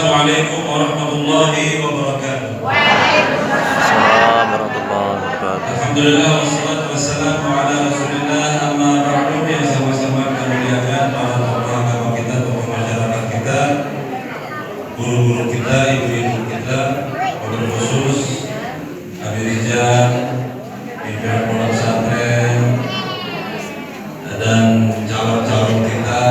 Assalamualaikum warahmatullahi wabarakatuh. Waalaikumsalam warahmatullahi wabarakatuh. Alhamdulillah wassalatu wassalamu ala Rasulillah, amma ba'du. Yang sama-sama kita muliakan para tokoh agama kita, tokoh masyarakat kita, guru-guru kita, ibu-ibu kita, wabil khusus Habib Rijal, pimpinan pondok pesantren, dan calon-calon kita,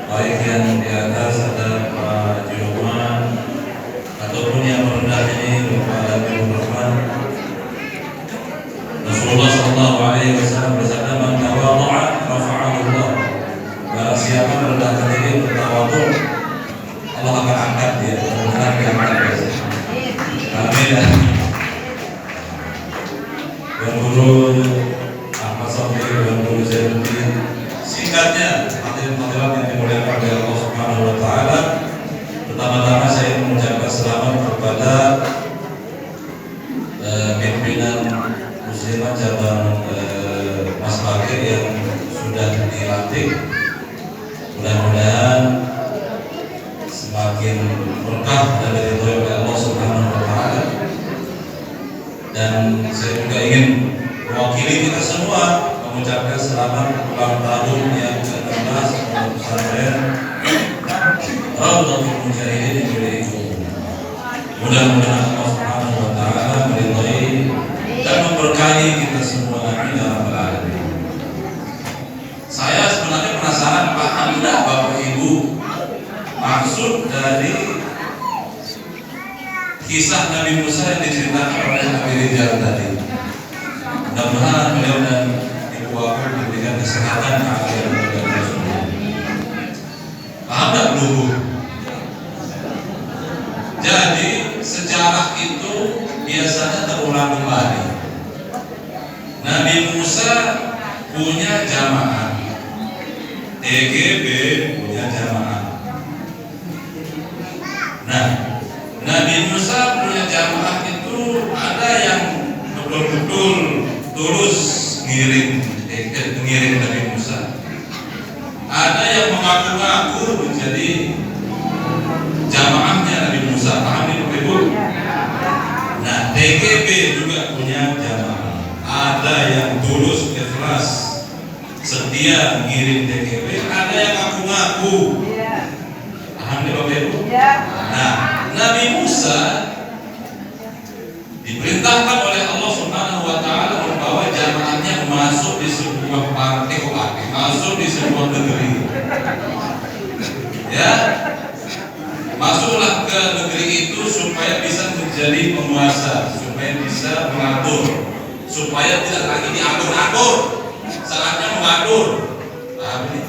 baik yang di atas ada Pak Juruman ataupun yang merendah ini Bapak Habibur Rahman. Rasulullah Shallallahu Alaihi Wasallam bersabda, "Man tawadhu'a rafa'ahu Allah." Barang siapa merendahkan diri, bertawadhu, Allah akan angkat dia. Mudah-mudahan diangkat. Amin. Tuan Guru Ahmad Sofi, Tuan Guru Zainuddin. Singkatnya, hadirin-hadirat yang dimuliakan oleh Allah Subhanahu Wa Taala. Pertama-tama saya mengucapkan selamat kepada pimpinan Muslimat cabang Mas Bakir yang sudah dilantik. Mudah-mudahan semakin berkah dan diridhoi oleh Allah Subhanahu Wa Taala. Dan saya juga ingin mewakili kita semua mengucapkan selamat ulang tahun yang ke-16 Pondok Pesantren Raudhatul Mujahidin Indonesia. Mudah-mudahan Allah Subhanahu Wa Taala meridhai dan memberkahi kita semua. Amin ya rabbal alamin. Saya sebenarnya penasaran, paham tidak Bapak Ibu maksud dari kisah Nabi Musa yang diceritakan oleh Nabi Rijal tadi? Mudah-mudahan beliau dan Ibu aku diberikan kesehatan, afiat dan Rasulullah. Paham tak dulu? Jadi sejarah itu biasanya terulang kembali. Nabi Musa punya jamaah, TGB punya jamaah. Nah, Nabi Musa punya jamaah itu ada yang betul-betul tulus ngiring Nabi Musa. Ada yang mengaku-ngaku menjadi jamaahnya Nabi Musa. Paham ini Bapak Ibu? Nah, TGB juga punya jamaah. Ada yang tulus, ikhlas, setia ngiring TGB. Ada yang ngaku-ngaku. Paham ini Bapak Ibu? Nah, Nabi Musa diperintahkan oleh Allah Subhanahu Wa Taala membawa jamaahnya masuk di sebuah partai, masuk di sebuah negeri. Ya, masuklah ke negeri itu supaya bisa menjadi penguasa, supaya bisa mengatur, supaya tidak lagi diatur-atur. Saatnya mengatur. Paham ini?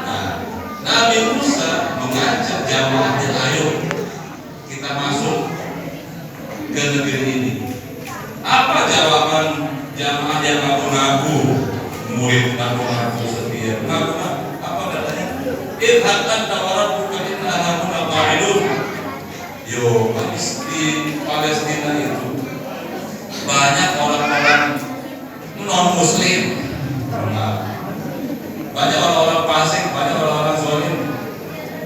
Nah, Nabi Musa mengajak jamaahnya, ayo kita masuk ke negeri ini. Apa jawaban jamaah yang ngaku-ngaku? Murid ngaku-ngaku setia, ngaku-ngaku apa katanya? Idhab anta wa rabbuka inna hauna qa'idun. Yo, di Palestina itu banyak orang-orang non-muslim, banyak orang-orang fasik, banyak orang-orang zalim.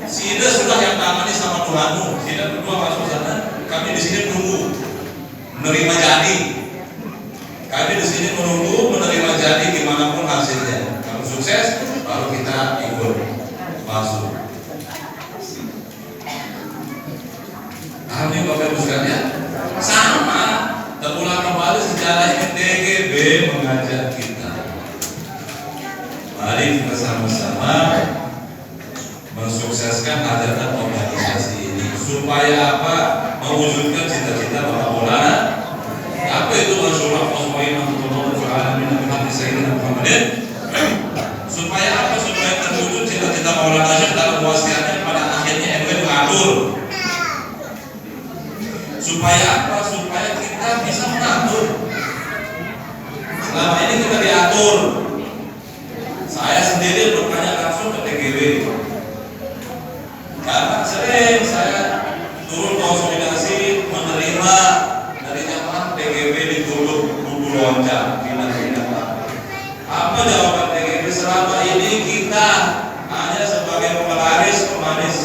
Sida sudah yang tangani sama Tuhanmu, Sida berdua masuk sana. Kami di sini menunggu menerima jadi. Kami di sini menunggu menerima jadi gimana pun hasilnya. Kalau sukses, baru kita ikut masuk. Amin Bapak Ibu sekalian. Sama terulang kembali sejarah ini. TGB mengajak kita. Mari kita sama-sama mensukseskan hajatan organisasi ini. Supaya apa? Mewujudkan cita-cita Bapak Maulana. Apa itu Rasulullah Sallallahu Alaihi Wasallam? Supaya apa? Supaya terwujud cita-cita Maulana Syekh dalam wasiatnya pada akhirnya MW mengatur. Supaya apa? Supaya kita bisa mengatur. Selama ini kita diatur. Saya sendiri bertanya langsung ke TGB. Karena sering saya turun konsolidasi menerima dari jamaah TGB di Tuluk, Budu Loncat, Bina-Bina. Apa jawaban TGB? Selama ini kita hanya sebagai penglaris, pemanis.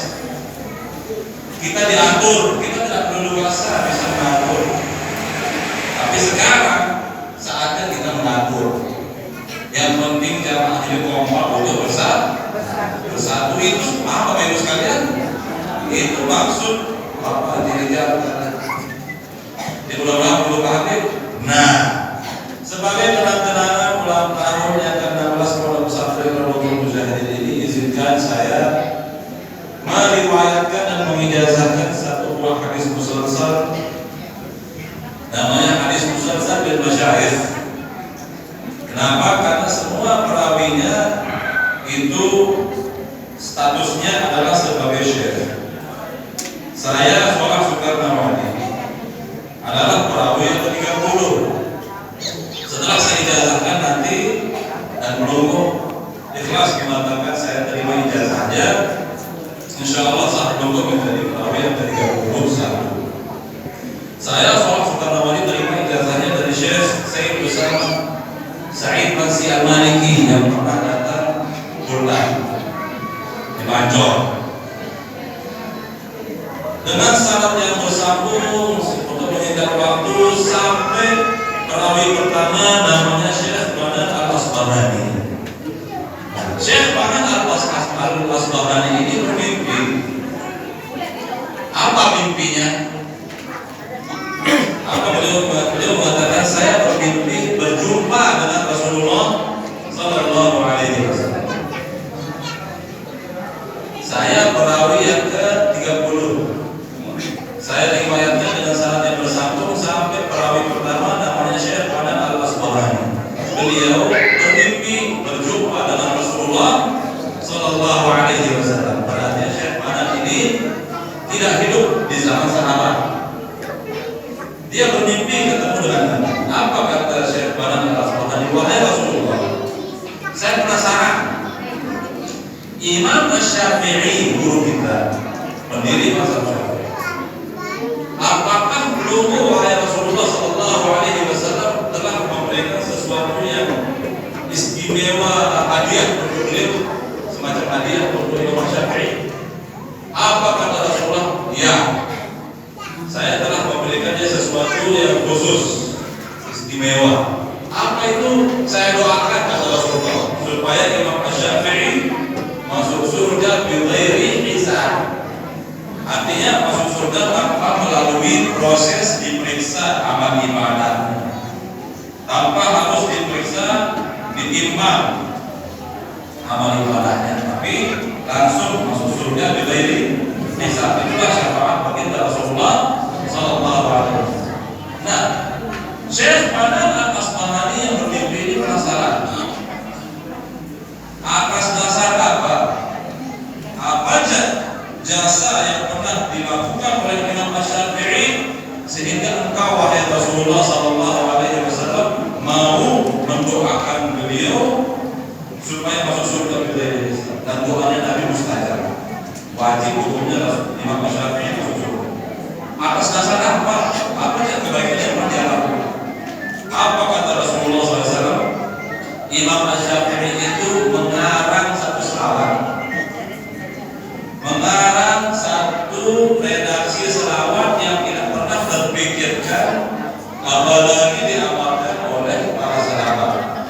kita diatur, kita tidak perlu kuasa bisa mengatur. Tapi sekarang saatnya kita mengatur. Yang penting jamaah ini kompak untuk bersatu. Itu apa Bapak Ibu sekalian? Itu maksud apa dirijal. Di mudah-mudahan perlu paham. Nah, sebagai kenang-kenangan ulang tahun yang ke-16 Pondok Pesantren Rodotul Mujahidin ini, izinkan saya meriwayatkan dan mengijazahkan satu buah hadis musalsal, namanya hadis musalsal bil masyayikh. Kenapa? Karena semua perawinya itu statusnya adalah sebagai syekh. Saya Sholah Soekarnawati adalah perawi yang ke-30. Setelah saya ijazahkan nanti dan menunggu ikhlas mengatakan saya terima ijazahnya, insya Allah saat menunggu menjadi perawi yang ke-31. Saya Sholah Soekarnawati terima ijazahnya dari Syekh Said Usama Said Masih Al-Maliki yang pernah datang Burdah di Banjol. Dengan syarat yang bersambung untuk menghindar waktu sampai perawi pertama namanya Syekh Banan Al-Asbahani. Syekh Banan Al-Asbahani ini bermimpi. Apa mimpinya? Apa beliau mengatakan saya bermimpi berjumpa dengan Rasulullah Sallallahu Alaihi Wasallam. Saya perawi yang ke-30. Saya riwayatkan dengan syarat yang bersambung sampai perawi pertama namanya Syekh Banan Al-Asbahani. Beliau bermimpi berjumpa dengan Rasulullah Sallallahu Alaihi Wasallam. Berarti Syekh Banan ini tidak hidup di zaman sahabat. Dia bermimpi ketemu dengan Nabi. Apa kata Syekh Banan Al-Asbahani? Wahai Rasulullah, saya penasaran. Imam Syafi'i guru kita, pendiri mazhab Syafi'i, apakah beliau wahai Rasulullah Sallallahu Alaihi Wasallam telah memberikan sesuatu yang istimewa, hadiah untuk beliau, semacam hadiah untuk Imam Syafi'i? Apa kata Rasulullah? Ya, saya telah memberikannya sesuatu yang khusus, istimewa. Apa itu? Saya doakan kata Rasulullah supaya Imam Syafi'i masuk surga bighairi hisab. Artinya masuk surga tanpa melalui proses diperiksa amal ibadah, tanpa harus diperiksa ditimbang amal ibadahnya, tapi langsung masuk surga bighairi hisab. Itulah syafaat baginda Rasulullah Sallallahu Alaihi Wasallam. Nah, Syekh Banan Al-Asbahani yang bermimpi ini penasaran. Atas dasar apa? Apa jasa yang pernah dilakukan oleh Imam Syafi'i sehingga engkau wahai Rasulullah Sallallahu Alaihi Wasallam mau mendoakan beliau supaya masuk surga beliau, dan doanya Nabi mustajab, wajib hukumnya Imam Syafi'i masuk surga. Atas dasar apa? Apa yang kebaikan yang pernah dia lakukan? Apa kata Rasulullah SAW? Imam Syafi'i itu mengarang satu selawat, mengarang satu redaksi selawat yang tidak pernah terpikirkan, apalagi diamalkan oleh para sahabat.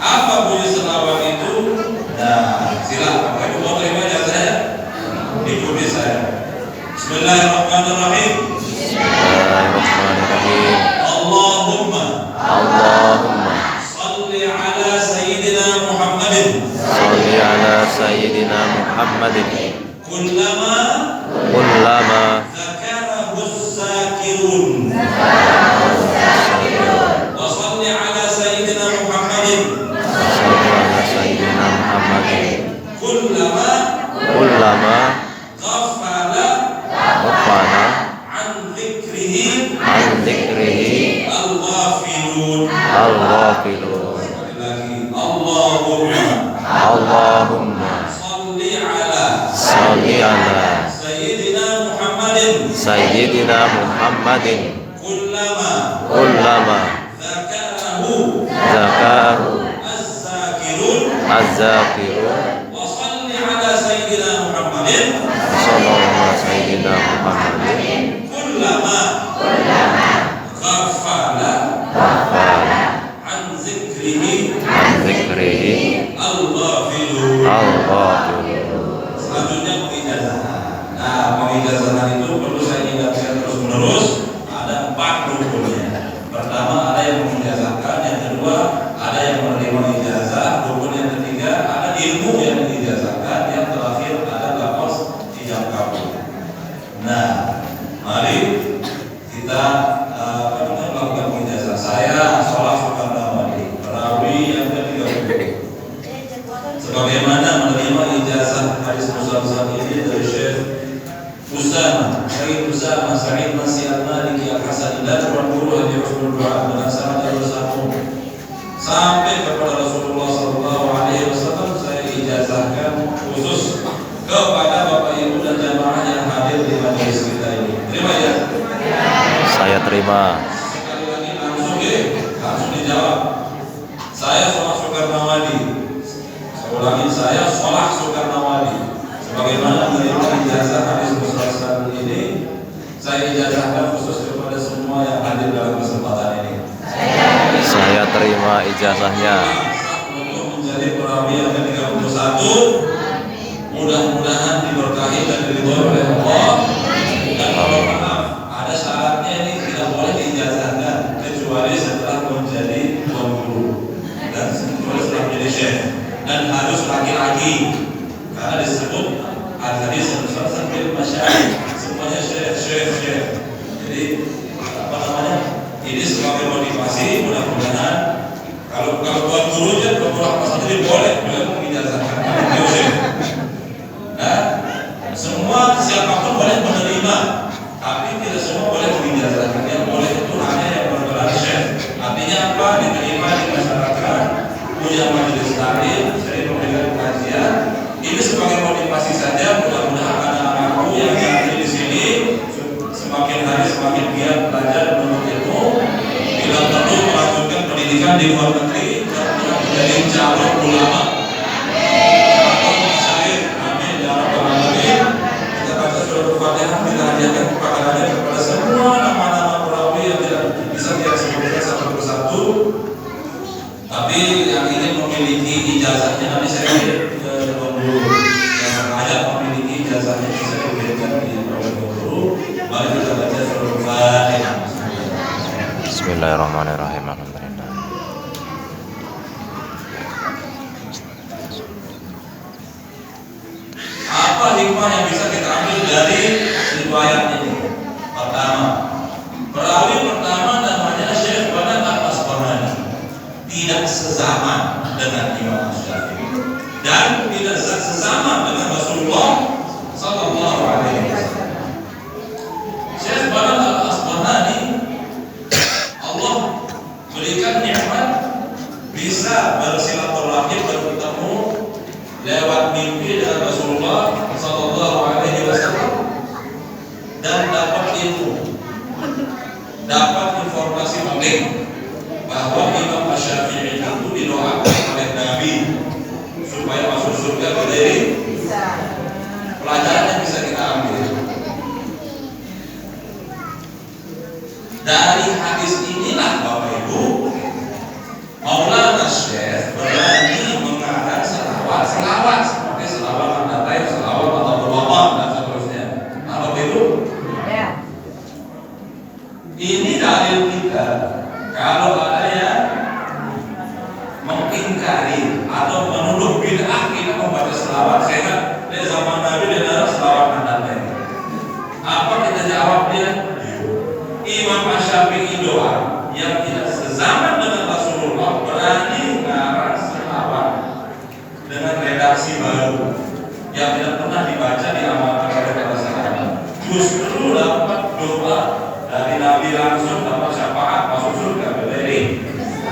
Apa bunyi selawat itu? Nah, silakan Bapak Ibu mau terima ya saya, ikuti saya. Bismillahirrahmanirrahim. Bismillahirrahmanirrahim. Allahumma salli ala sayyidina Muhammadin kullama zakarahu zakirun wa salli ala sayyidina Muhammadin kullama ghafala an dhikrihi al-ghafilun. Allahumma salli ala sayyidina Muhammadin kullama zakarahu az-zakirun wa salli ala sayyidina Selanjutnya pengijazahan. Nah, pengijazahan itu perlu saya ingatkan terus menerus. Ada 4 rukunnya. Pertama ada yang mengijazahkan, yang kedua ada yang menerima ijazah, rukun yang ketiga ada ilmu yang diijazahkan, yang terakhir ada lafaz ijab kabul. Nah, mari kita melakukan ijazah. Saya Sholah Soekarnawadi, perawi yang ke-30. Sebagaimana menerima ijazah hadis musalsal ini dari Syekh Usama Sa'id Masih Al-Maliki Al-Hasan dan Tuan Guru Haji Rasul Doa dengan sanad yang bersambung sampai kepada Rasulullah SAW. Saya ijazahkan khusus kepada Bapak Ibu dan jamaah yang hadir di majelis kita ini. Terima ya? Saya terima. Sekali lagi langsung dijawab. Saya Sholah Soekarnawadi. Saya ulangi, saya Sholah Soekarnawadi. Sebagaimana menerima ijazah hadis musalsal ini, saya ijazahkan khusus kepada semua yang hadir dalam kesempatan ini. Saya terima ijazahnya. Untuk menjadi perawi yang ke-31, mudah-mudahan diberkahi dan diridhoi oleh Allah. Dan kalau maaf, ada syaratnya ini tidak boleh diijazahkan kecuali setelah menjadi tuan guru dan setelah menjadi syekh, dan harus laki-laki. Karena disebut hadis musalsal bil masyayikh, semuanya syekh. Jadi ini sebagai motivasi, mudah-mudahan kalau tuan gurunya beberapa santri boleh mengijazahkan. Nah, semua siapapun boleh menerima, tapi tidak semua boleh mengijazahkan. Yang boleh itu hanya yang bergelar syekh. Artinya apa? Diterima di masyarakat, punya majelis taklim, sering memberikan kajian. Ini sebagai motivasi saja. Mudah-mudahan anak-anakku yang ada di sini semakin hari semakin giat belajar menuntut ilmu. Bila perlu melanjutkan pendidikan di luar negeri dan menjadi calon ulama. Amin ya rabbal alamin. Kita baca surah Al-Fatihah, kita hadiahkan kepada semua nama-nama perawi yang tidak bisa kita sebutkan satu persatu. Tapi yang ingin memiliki ijazahnya nanti saya guru yang layak memiliki ijazahnya bisa diberikan di oleh guru. Mari kita baca surah Al-Fatihah. Bismillahirrahmanirrahim. Alhamdulillah. Apa hikmah yang bisa kita ambil dari riwayat ini? Pertama, perawi pertama namanya Syekh Badan Al-Asbahani, tidak sezaman dengan Imam Syafi'i dan tidak sezaman dengan Rasulullah Sallallahu Alaihi Wasallam. Syekh Badan Al-Asbahani, Allah berikan nikmat bisa bersilaturahim, bertemu lewat mimpi dengan Rasulullah Sallallahu Alaihi Wasallam dan dapat ilmu, dapat informasi penting bahwa Imam Syafi'i itu didoakan oleh Nabi supaya masuk surga berdiri. Pelajaran yang bisa kita ambil dari hadis inilah, Bapak Ibu, Maulana Syekh berani mengarang selawat seperti selawat An-Nataib, selawat atau berlomba dan seterusnya. Nah, Bapak Ibu, ini dalil kita kalau ada yang mengingkari atau menuduh bid'ah kita membaca selawat. Saya kan dari zaman Nabi dia selawat An-Nataib. Apa kita jawab dia? Imam Syafi'i doa yang tidak sezaman dengan Rasulullah berani mengarang selawat dengan redaksi baru yang tidak pernah dibaca diamalkan oleh para sahabat. Justru dapat doa dari Nabi langsung, dapat syafaat masuk surga berdiri.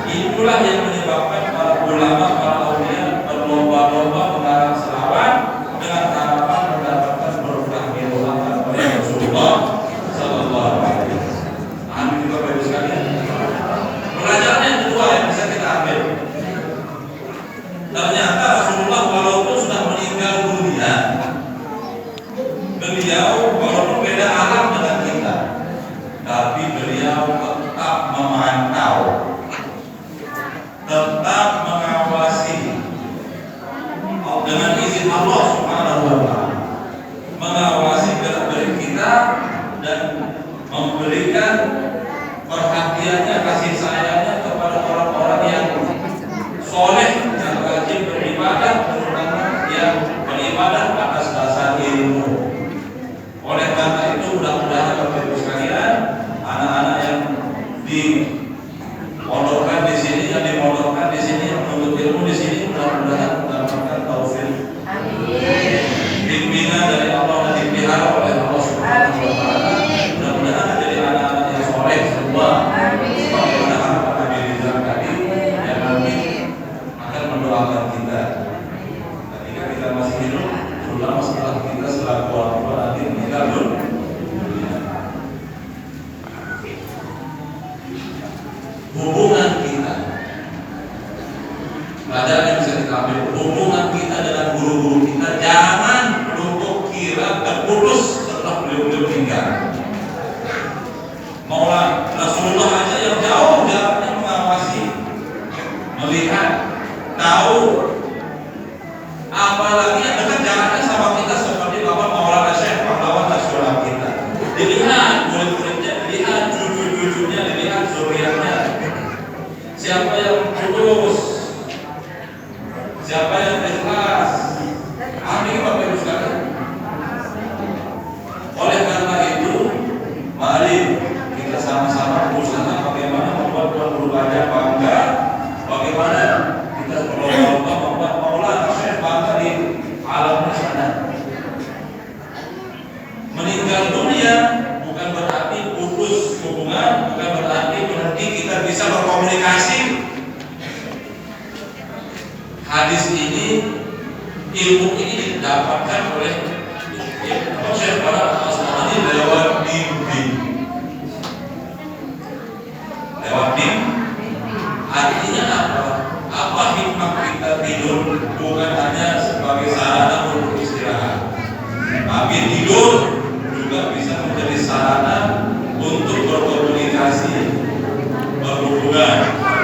Itulah yang menyebabkan para ulama, para aulia berlomba-lomba mengarang selawat dengan harapan mendapatkan berkah didoakan oleh Rasulullah Sallallahu Alaihi Wasallam. Amin juga Bapak Ibu sekalian. Pelajaran yang kedua yang bisa kita ambil, ternyata Rasulullah walaupun sudah meninggal dunia, beliau walaupun beda alam dengan kita, tapi beliau tetap memantau, tetap mengawasi dengan izin izin Allah Subhanahu wa Ta'ala mengawasi gerak-gerik kita dan memberikan perhatiannya, kasih sayangnya kepada orang-orang yang soleh, yang rajin beribadah, terutama yang beribadah atas dasar ilmu. Oleh karena itu mudah-mudahan Bapak Ibu sekalian, anak-anak yang dimodorkan di sini, yang dimodorkan di sini, yang menuntut ilmu di sini, mudah-mudahan mendapatkan taufik, bimbingan dari Allah dan dipelihara oleh Allah Subhanahu wa Ta'ala. Mudah-mudahan menjadi anak-anak yang soleh semua. Sebagaimana harapan Nabi Rizal tadi yang nanti akan mendoakan kita. Ketika kita masih hidup, terutama setelah kita selaku orang tua nanti meninggal dunia. Hubungan kita, pelajaran yang bisa kita ambil, hubungan kita dengan guru-guru kita jangan luput kira terputus setelah beliau meninggal. Maulah Rasulullah aja yang jauh jaraknya mengawasi, melihat, tahu, apalagi yang dekat jaraknya sama kita seperti Bapak Maulana Syekh pahlawan nasional kita. Dilihat murid-muridnya, dilihat cucu-cucunya, dilihat zuriatnya. Siapa yang tulus, siapa yang ikhlas. Amin Bapak Ibu sekalian. Oleh karena itu, mari kita sama-sama berusaha bagaimana membuat Tuan Guru Bajang bangga, bagaimana kita berlomba-lomba membuat Maulana Syekh bangga di alam sana. Meninggal dunia bukan berarti putus hubungan, bukan berarti berhenti kita bisa berkomunikasi. Hadis ini, ilmu ini didapatkan oleh Syekh Al-Asqalani lewat mimpi. Lewat mimpi. Artinya apa? Apa hikmah kita tidur? Bukan hanya sebagai sarana untuk istirahat, tapi tidur juga bisa menjadi sarana untuk berkomunikasi, berhubungan,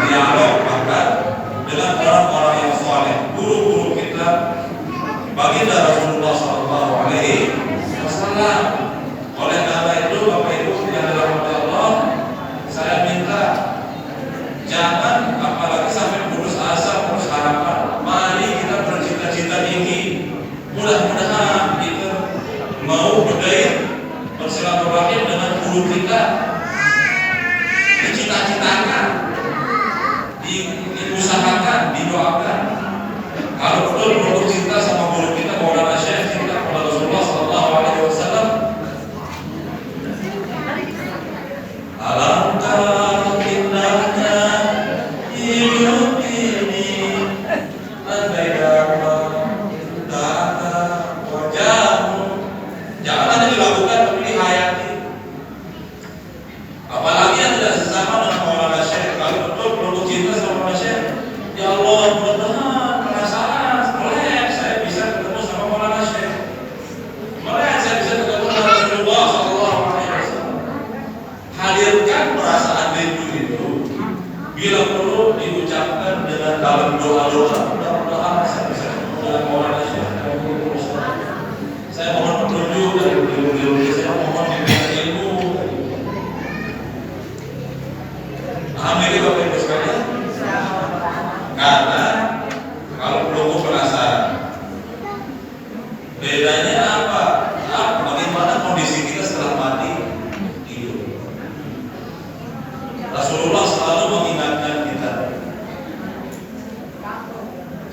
dialog bahkan dengan orang-orang yang soleh, guru-guru kita, baginda Rasulullah SAW. Oleh karena itu Bapak Ibu yang dirahmati Allah, saya minta jangan apalagi sampai putus asa, putus harapan. Mari kita bercita-cita tinggi. Mudah-mudahan kita mau berdaya bersilaturahim dengan guru kita, dicita-citakan, diusahakan, didoakan. Kalau betul cinta sama guru kita Maulana Syekh, cinta kepada Rasulullah SAW. Alangkah indahnya hidup ini, andai dapat tatap wajahmu. Jangan hanya dilakukan tapi dihayati. Apalagi yang tidak sesama dengan Maulana Syekh. Kalau betul cinta sama Maulana Syekh, ya Allah, mudah-mudahan perasaan melek saya bisa ketemu sama Maulana Syekh, melek saya bisa ketemu dengan Rasulullah SAW. Hadirkan perasaan rindu itu, bila perlu diucapkan dengan dalam doa-doa. Mudah-mudahan saya bisa ketemu dengan Maulana Syekh. Saya mohon petunjuk dari beliau-beliau, saya mohon diberikan ilmu. Alhamdulillah Bapak Ibu sekalian. Karena kalau belum penasaran, bedanya apa? Bagaimana kondisi kita setelah mati hidup? Rasulullah selalu mengingatkan kita.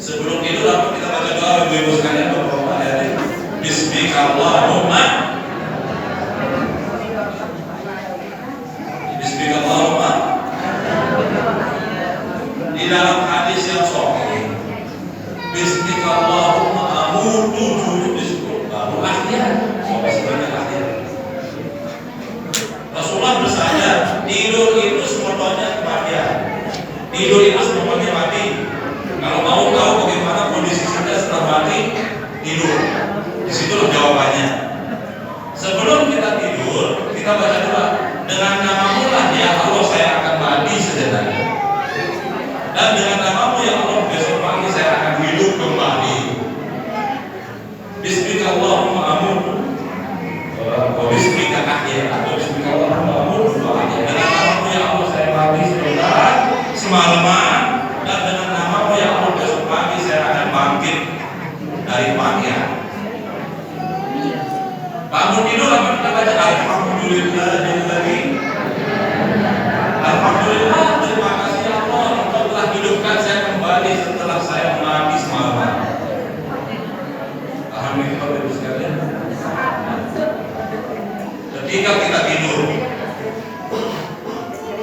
Sebelum tidur apa kita baca doa Ibu-ibu sekalian beberapa ayat. Bismillahirrahmanirrahim. Bismillahirrahmanirrahim. Di dalam hadis yang sahih, Bismillahirrahmanirrahim amutu disebut baru ahya sampai sebenarnya ahya. Rasulullah bersabda, tidur itu semuanya kematian. Tidur itu semuanya mati. Kalau mau tahu bagaimana kondisi kita setelah mati, tidur. Di situ jawabannya. Sebelum kita tidur, kita baca doa. Dengan namamu lah ya Allah saya akan mati sejenak. Dan dengan namamu ya Allah besok pagi saya akan hidup kembali. Bismika Allahumma amutu wa bismika ahya atau bismika Allahumma amutu wa ahya. Dengan namamu ya Allah saya mati sebentar semalaman, dan dengan namamu ya Allah besok pagi saya akan bangkit dari kematian. Bangun tidur apa kita baca alhamdulillahilladzi, alhamdulillah, terima kasih ya Allah Engkau telah hidupkan saya kembali setelah saya mati semalam. Alhamdulillah Bapak sekalian. Ketika kita tidur,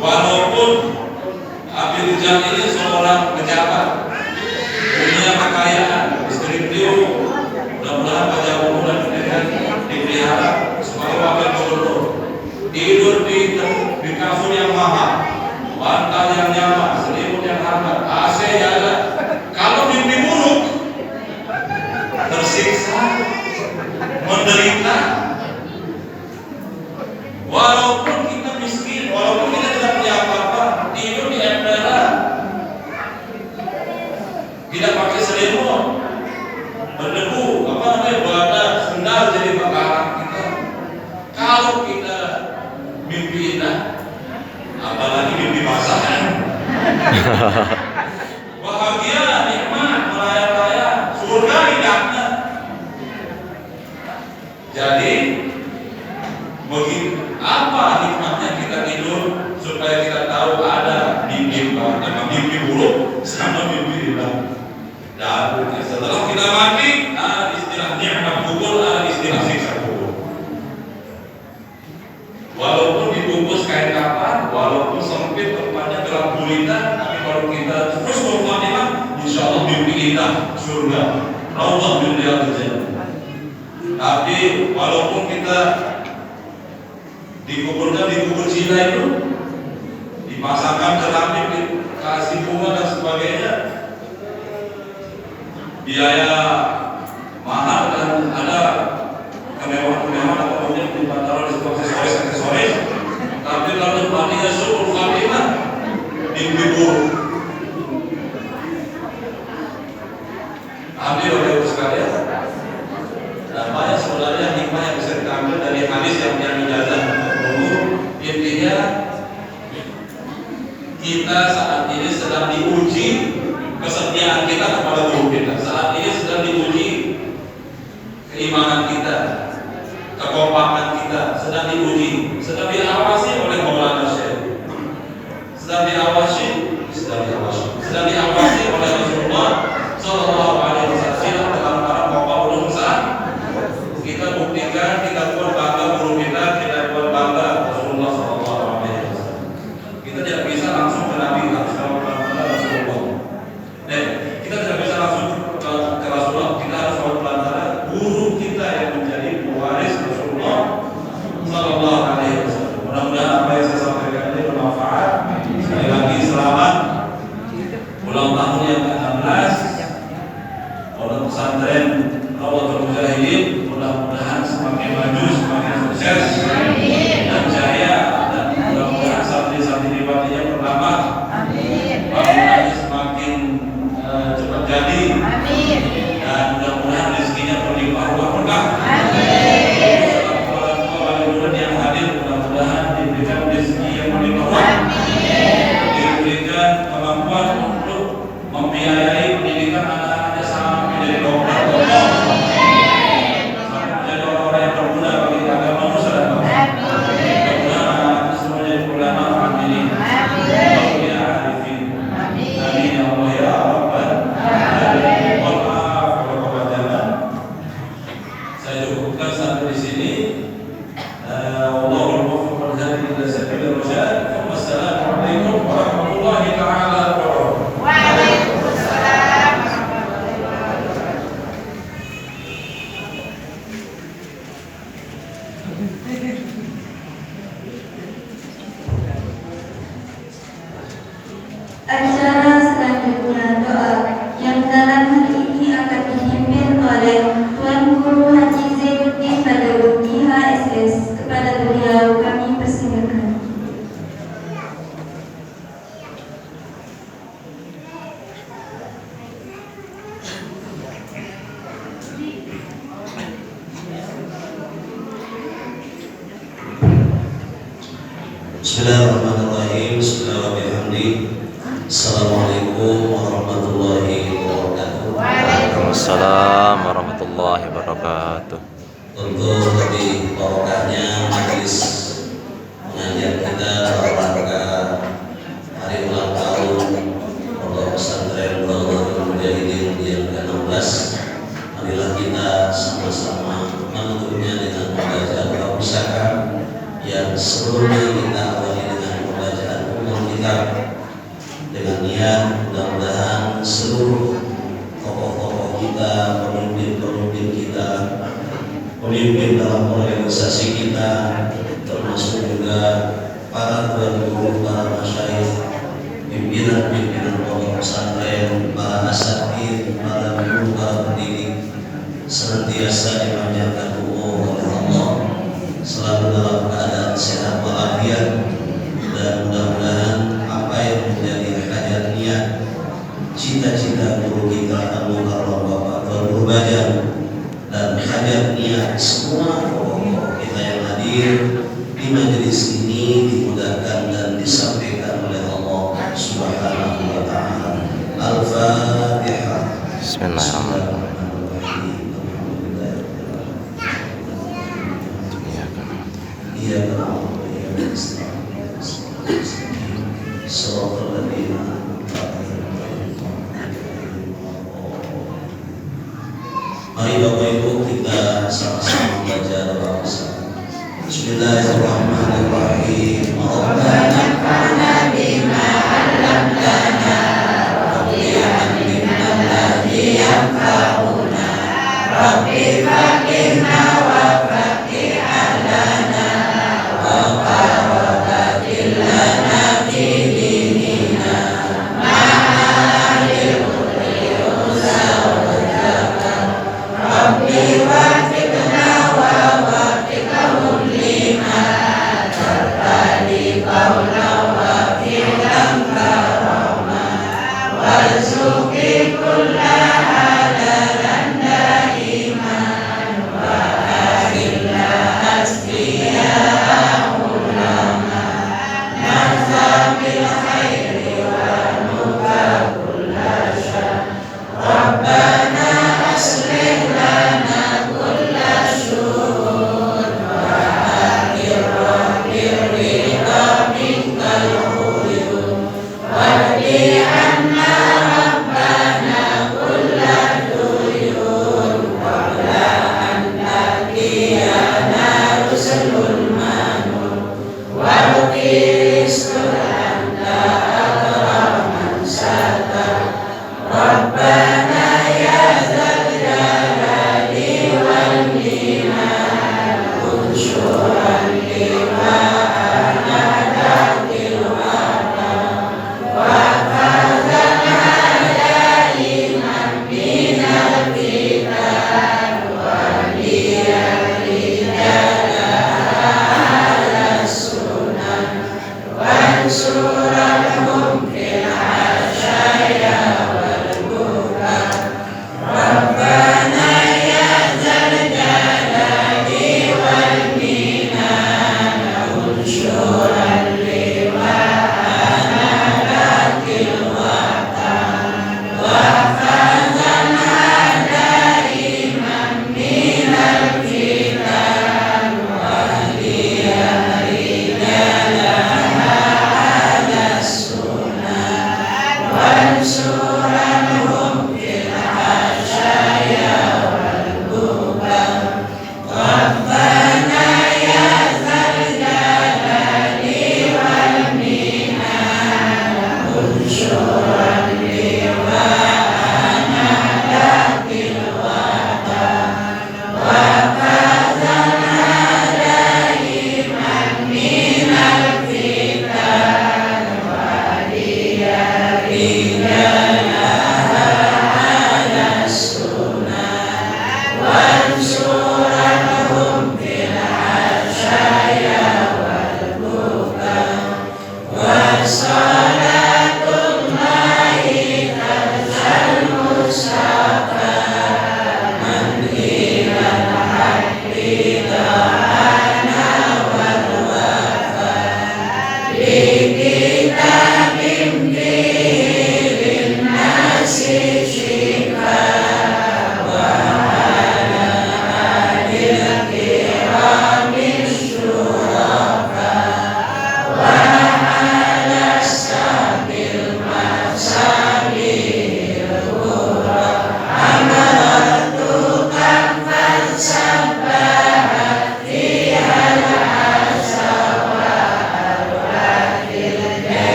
walaupun Abil Rijal ini seorang pejabat, punya kekayaan, istri beliau mudah-mudahan pada umur dan pendidikan dipelihara sebagai wakil gubernur, tidur di kasur yang mahal, bantal yang nyaman, selimut yang hangat, AC jalan. Kalau mimpi buruk, tersiksa, menderita, walaupun kita miskin, walaupun kita tidak punya apa-apa, tidur di emperan, tidak pakai selimut, berdebu, badan sendal jadi bakaran kita. Kalau kita mimpi indah, apalagi mimpi basah, bahagia, nikmat, meraya-raya, surga hidupnya. Jadi begitu apa hikmahnya kita tidur supaya kita tahu ada mimpi buruk sama mimpi indah. Dan setelah kita mati, ada istilah nikmat kubur, ada istilah siksa kubur. Walaupun dibungkus kain kapan, walaupun sempit tempatnya gelap gulita, tapi kalau kita terus berkhatimah, insya Allah mimpi indah surga. Raudhah min riyadhil jannah. Tapi walaupun kita dikuburkan di kubur Cina itu, dipasangkan keramik, dikasih bunga dan sebagainya, biaya mahal dan ada kemewahan apa namanya di pantaran di aksesoris, tapi kalau matinya suruh Fatimah mimpi buruk. Ambil oleh ibu sekalian. Nah, banyak sebenarnya hikmah yang bisa kita ambil dari hadis yang dijalan dulu. Intinya kita saat ini sedang diuji kesetiaan kita kepada guru kita. Saat ini sedang diuji keimanan kita, kekompakan kita, sedang diuji, sedang diawasi oleh Maulana Syekh, sedang diawasi oleh Rasulullah Sallallahu Alaihi Wasallam dalam para bapak ulun saat. Kita buktikan, kita buat bangga guru kita, kita buat bangga Rasulullah Sallallahu Alaihi Wasallam. Kita tidak bisa langsung ke Nabi, harus kalau Rasulullah. Kita tidak bisa langsung ke Rasulullah, kita harus pelantara guru kita yang menjadi pewaris Rasulullah Sallallahu Alaihi Wasallam. Mudah-mudahan apa yang saya sampaikan ini bermanfaat. Sekali lagi selamat ulang tahun yang ke-16 Pondok Pesantren Rawdatul Mujahidin. Mudah-mudahan semakin maju, semakin sukses dan jaya, dan mudah-mudahan santri-santri dipatinya bertambah. Bangunannya semakin cepat jadi, dan mudah-mudahan rezekinya berlimpah ruah berkah. Orang tua wali yang hadir mudah-mudahan diberikan rezeki yang berlimpah ruah, diberikan kemampuan untuk membiayai pendidikan anak-anaknya sampai menjadi dokter, sampai menjadi orang-orang yang berguna bagi agama Nusa dan bangsa. Mudah-mudahan anak-anaknya semua jadi ulama aminin, ya arifin. Amin ya Allah ya Rabbal alamin. Saya cukupkan sampai di sini. Wallahul muwaffiq wal hadi ila sabilir rasyad. Wassalamualaikum warahmatullahi taala wabarakatuh. Waalaikumsalam. Acara selanjutnya doa yang dalam hari ini akan dipimpin oleh Tuan Guru Haji Zainuddin Badawuddi Bismillahirrahmanirrahim. Assalamualaikum warahmatullahi wabarakatuh. Waalaikumsalam warahmatullahi wabarakatuh. Untuk lebih barokahnya majelis pengajian kita dalam rangka hari ulang tahun Pondok Pesantren Rawdatul Mujahidin yang ke-16, marilah kita sama-sama menutupnya dengan membaca doa pusaka yang sebelumnya kita awali dengan pembacaan umum kitab dengan niat mudah-mudahan seluruh tokoh-tokoh kita, pemimpin-pemimpin kita, pemimpin dalam organisasi kita, termasuk juga para guru, para masyayikh, pimpinan-pimpinan pondok pesantren, para asatidz, para guru, para pendidik, senantiasa dipanjangkan umur oleh Allah, selalu dalam keadaan sehat walafiat, dan mudah-mudahan apa yang menjadi hajat niat cita-cita guru kita Al-Mukarram Bapak Tuan Bajan dan hajat niat semua tokoh kita yang hadir di majelis ini dimudahkan dan disampaikan oleh Allah Subhanahu wa taala. Al-Fatihah. Bismillahirrahmanirrahim. Iya kenal, iya mari Bapak Ibu kita sama-sama membaca doa bersama. Bismillahirrahmanirrahim. Rabbana fa'na bima 'allamtana Rabbi 'allimna alladhi yanfa'una Rabbi faqihna wa faqih ahlana wa barakil lana fi dinina ma'alil khudri Rabbi wafiqna wa wafiqahum lima tertadi qawla wa fi'lan karama warzuqi kulla halalan daiman wa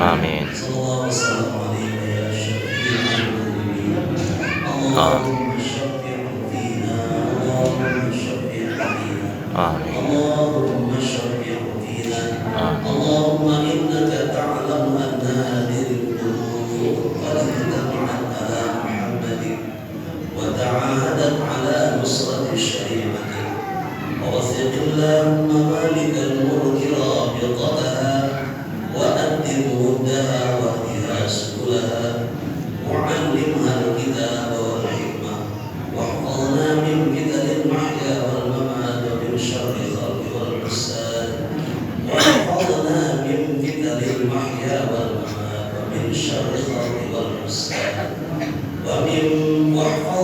Amin. Sallallahu wasallam alaika ya syafi'al mudhnibin. Allahumma syafi' fina, Allahumma syafi' fina. Amin. Allahumma syafi' fina. Amin. Allahumma innaka ta'lamu anna hadhihi al-qulub qad ijtama'at ala Muhammadin wa ta'ahadat ala nusrati syari'atik. ووثق اللهم مالك الملك رابطتها وأدم ودها واهدها سبلها وعلمها الكتاب والحكمة واحفظنا من فتن المحيا والممات ومن شر الخلق والحساد واحفظنا من فتن المحيا والممات ومن شر الخلق والحساد واحفظنا